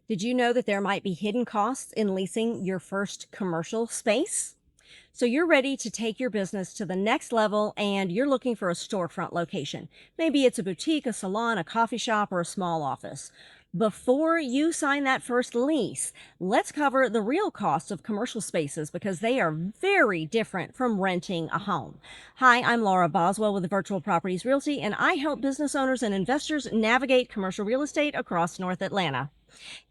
Did you know that there might be hidden costs in leasing your first commercial space? So you're ready to take your business to the next level and you're looking for a storefront location. Maybe it's a boutique, a salon, a coffee shop, or a small office. Before you sign that first lease, let's cover the real costs of commercial spaces because they are very different from renting a home. Hi, I'm Laura Boswell with the Virtual Properties Realty, and I help business owners and investors navigate commercial real estate across North Atlanta.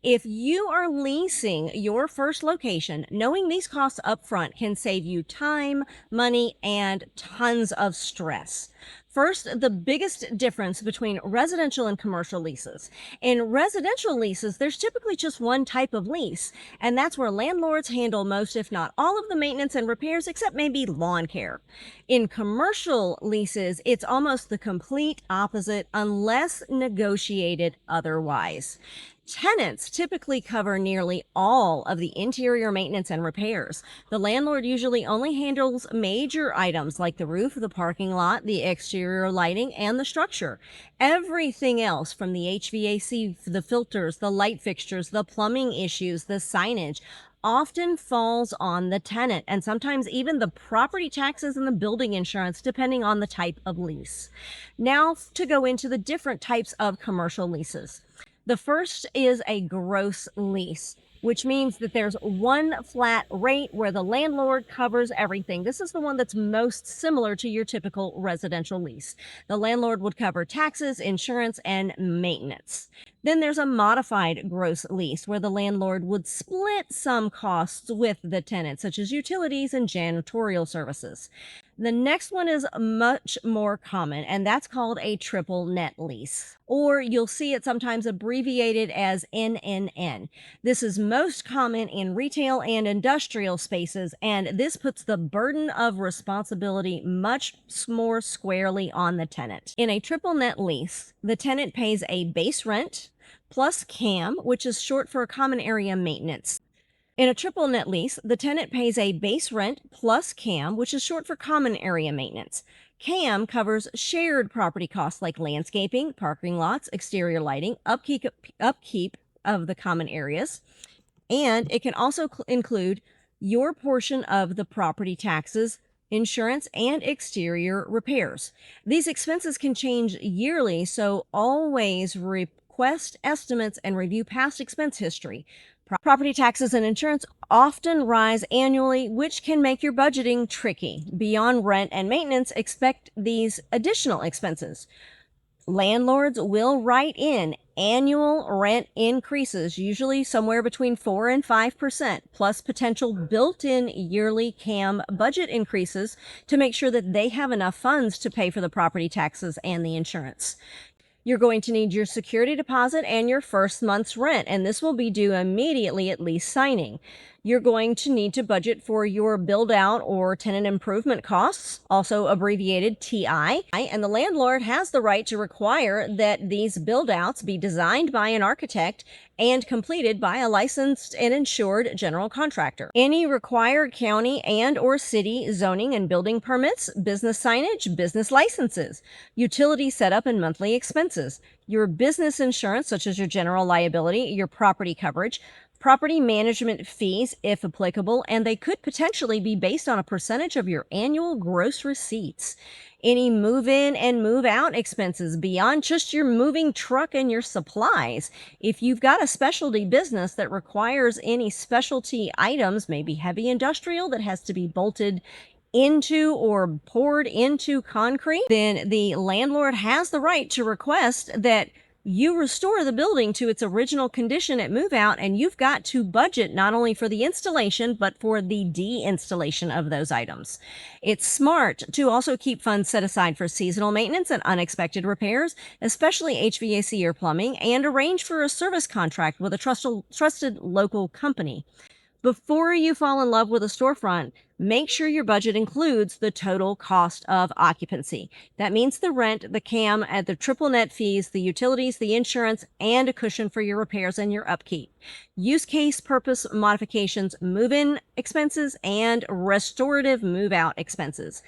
If you are leasing your first location, knowing these costs up front can save you time, money, and tons of stress. First, the biggest difference between residential and commercial leases. In residential leases, there's typically just one type of lease, and that's where landlords handle most, if not all, of the maintenance and repairs, except maybe lawn care. In commercial leases, it's almost the complete opposite unless negotiated otherwise. Tenants typically cover nearly all of the interior maintenance and repairs. The landlord usually only handles major items like the roof, the parking lot, the exterior lighting, and the structure. Everything else from the HVAC, the filters, the light fixtures, the plumbing issues, the signage, often falls on the tenant, and sometimes even the property taxes and the building insurance, depending on the type of lease. Now, to go into the different types of commercial leases. The first is a gross lease, which means that there's one flat rate where the landlord covers everything. This is the one that's most similar to your typical residential lease. The landlord would cover taxes, insurance, and maintenance. Then there's a modified gross lease where the landlord would split some costs with the tenant, such as utilities and janitorial services. The next one is much more common, and that's called a triple net lease, or you'll see it sometimes abbreviated as NNN. This is most common in retail and industrial spaces, and this puts the burden of responsibility much more squarely on the tenant. In a triple net lease, the tenant pays a base rent plus CAM, which is short for common area maintenance. In a triple net lease, the tenant pays a base rent plus CAM, which is short for common area maintenance. CAM covers shared property costs like landscaping, parking lots, exterior lighting, upkeep of the common areas, and it can also include your portion of the property taxes, insurance, and exterior repairs. These expenses can change yearly, so always request estimates and review past expense history. Property taxes and insurance often rise annually, which can make your budgeting tricky. Beyond rent and maintenance, expect these additional expenses. Landlords will write in annual rent increases, usually somewhere between 4 and 5%, plus potential built-in yearly CAM budget increases to make sure that they have enough funds to pay for the property taxes and the insurance. You're going to need your security deposit and your first month's rent, and this will be due immediately at lease signing. You're going to need to budget for your build-out or tenant improvement costs, also abbreviated TI, and the landlord has the right to require that these build-outs be designed by an architect and completed by a licensed and insured general contractor. Any required county and or city zoning and building permits, business signage, business licenses, utility setup and monthly expenses, your business insurance, such as your general liability, your property coverage, property management fees, if applicable, and they could potentially be based on a percentage of your annual gross receipts. Any move-in and move-out expenses beyond just your moving truck and your supplies. If you've got a specialty business that requires any specialty items, maybe heavy industrial that has to be bolted into or poured into concrete, then the landlord has the right to request that you restore the building to its original condition at move out, and you've got to budget not only for the installation, but for the de-installation of those items. It's smart to also keep funds set aside for seasonal maintenance and unexpected repairs, especially HVAC or plumbing, and arrange for a service contract with a trusted local company. Before you fall in love with a storefront, make sure your budget includes the total cost of occupancy. That means the rent, the CAM, and the triple net fees, the utilities, the insurance, and a cushion for your repairs and your upkeep. Use case purpose modifications, move-in expenses, and restorative move-out expenses.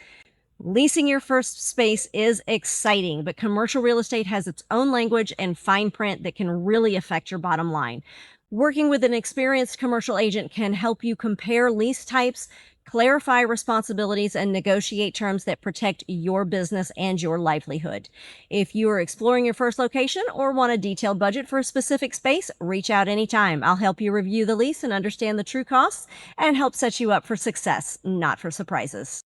Leasing your first space is exciting, but commercial real estate has its own language and fine print that can really affect your bottom line. Working with an experienced commercial agent can help you compare lease types, clarify responsibilities, and negotiate terms that protect your business and your livelihood. If you are exploring your first location or want a detailed budget for a specific space, reach out anytime. I'll help you review the lease and understand the true costs and help set you up for success, not for surprises.